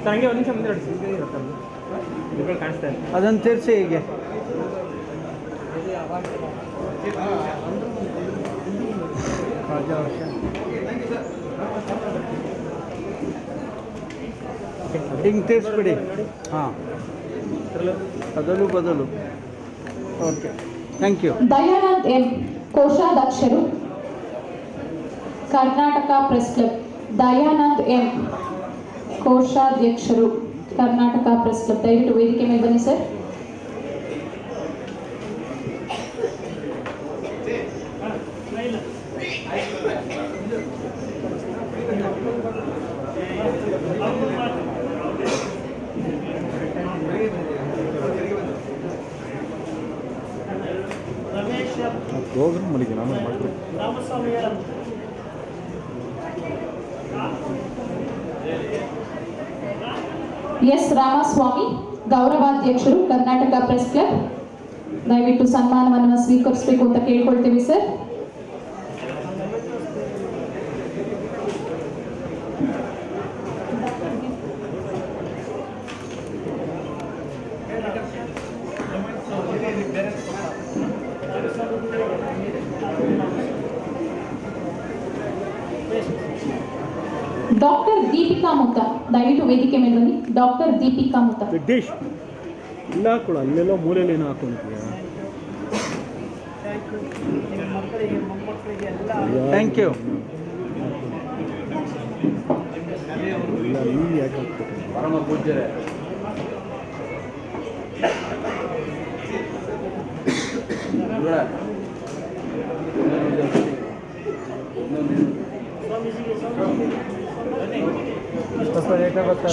Sir ಹಂಗೆ ಒಂದು ನಿಮಿಷ ಮುಂದೆ ನೋಡಿ ಇವುಗಳು ಕಾಣಿಸ್ತಾ ಇದೆ. ಅದನ್ನು ತಿರ್ಸಿ ಹೀಗೆ. ಹಿಂಗೆ ತಿರ್ಸ್ಬಿಡಿ. ಹಾಂ, ಬದಲು. Okay, thank you. Dayanand M, ಕೋಶಾಧ್ಯಕ್ಷರು, Karnataka press club. Dayanand M, ಕೋಶಾಧ್ಯಕ್ಷರು, ಕರ್ನಾಟಕ ಪ್ರೆಸ್ ಕ್ಲಬ್. ದಯವಿಟ್ಟು ವೇದಿಕೆ ಮೇಲೆ ಬನ್ನಿ ಸರ್. ಪ್ರೋಗ್ರಾಮ್ ಮಾಡಿದ್ದೀನಿ ನಾನು ಮಾಡ್ತೀನಿ. ಎಸ್ ರಾಮಸ್ವಾಮಿ, ಗೌರವಾಧ್ಯಕ್ಷರು, ಕರ್ನಾಟಕ ಪ್ರೆಸ್ ಕ್ಲಬ್. ದಯವಿಟ್ಟು ಸನ್ಮಾನವನ್ನು ಸ್ವೀಕರಿಸಬೇಕು ಅಂತ ಕೇಳ್ಕೊಳ್ತೀವಿ ಸರ್. ಡಾಕ್ಟರ್ ದೀಪಿಕಾ ಮುತ್ತ, ದಯವಿಟ್ಟು ವೇದಿಕೆ ಮೇಲೆ ಬನ್ನಿ. ಡಾಕ್ಟರ್ ದೀಪಿಕಾ ಮುತ್ತ. ಡಿಶ್ ಇಲ್ಲ ಕೂಡ ಅಲ್ಲೆಲ್ಲೋ ಮೂಲೆಯಲ್ಲಿ ಏನೋ ಹಾಕೊಂಡಿದ್ಯಾ? Thank you. ಇಲ್ಲ, ನೀವು ಯಾಕೆ ಹಾಕ್ಬೇಕು? ಪರಮ ಪೂಜ್ಯರೇ,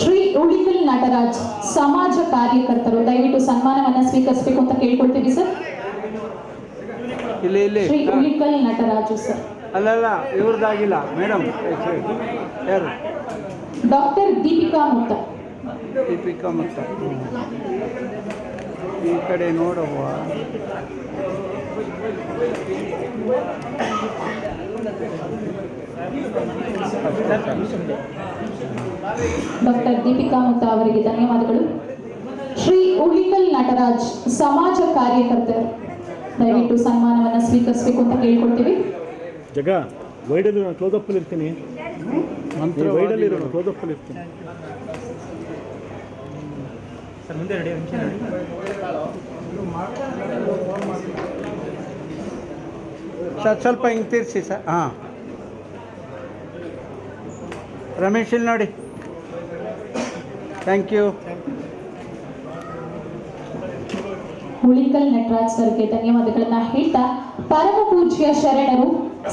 ಶ್ರೀ ಉಳಿಕಲ್ ನಟರಾಜ್, ಸಮಾಜ ಕಾರ್ಯಕರ್ತರು. ದಯವಿಟ್ಟು ಸನ್ಮಾನವನ್ನು ಸ್ವೀಕರಿಸಬೇಕು ಅಂತ ಕೇಳ್ಕೊಳ್ತೀವಿ ಸರ್. ಇಲ್ಲಿ ಶ್ರೀ ಉಳಿಕಲ್ ನಟರಾಜು ಸರ್. ಅಲ್ಲಲ್ಲ, ಇವ್ರದ್ದಾಗಿಲ್ಲ ಮೇಡಮ್. ಯಾರು? ಡಾಕ್ಟರ್ ದೀಪಿಕಾ ಮುತ್ತ. ದೀಪಿಕಾ ಮುತ್ತ. ಈ ಕಡೆ ನೋಡವ್ವ. ಡಾಕ್ಟರ್ ದೀಪಿಕಾ ಮುತ್ತ ಅವರಿಗೆ ಧನ್ಯವಾದಗಳು. ಶ್ರೀ ಉಳಿಕಲ್ ನಟರಾಜ್, ಸಮಾಜ ಕಾರ್ಯಕರ್ತರು. ದಯವಿಟ್ಟು ಸನ್ಮಾನವನ್ನು ಸ್ವೀಕರಿಸಬೇಕು ಅಂತ ಕೇಳ್ಕೊಳ್ತೀವಿ. ಜಗ ವೈಡಲ್ಲಿ ನಾನು ಕ್ಲೋಸಪ್ಪಲ್ಲಿ ಇರ್ತೀನಿ. ವೈಡಲ್ಲಿ ಇರೋ ಕ್ಲೋಸಪ್ಪಲ್ಲಿ ಇರ್ತೀನಿ. ಸರ್ ಮುಂದೆ ನೋಡಿ, ನಿಮಿಷ ನೋಡಿ. ಸರ್ ಸ್ವಲ್ಪ ಹಿಂಗೆ ತಿರ್ಸಿ ಸರ್. ಹಾಂ, ರಮೇಶ್ ಇಲ್ಲಿ ನೋಡಿ. Thank you. ಉಳಿಕಲ್ ನಟರಾಜ್ ಸರ್ಗೆ ಧನ್ಯವಾದಗಳನ್ನ ಹೇಳ್ತಾ, ಪರಮ ಪೂಜ್ಯ ಶರಣರು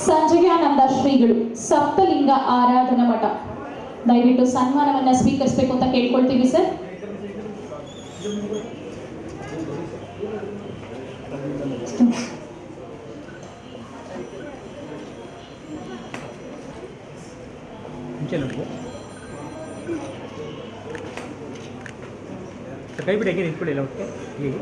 ಸಂಜಯಾನಂದ ಶ್ರೀಗಳು, ಸಪ್ತಲಿಂಗ ಆರಾಧನಾ ಮಠ. ದಯವಿಟ್ಟು ಸನ್ಮಾನವನ್ನ ಸ್ವೀಕರಿಸಬೇಕು ಅಂತ ಕೇಳ್ಕೊಳ್ತೀವಿ ಸರ್. ಮುಂಚೆ ನೋಡಿ ಸರ್, ಕೈ ಬಿಡಿ, ಹೇಗೆ ನಿಂತ್ಕೊಳ್ಳಿಲ್ಲ ಒಟ್ಟಿಗೆ.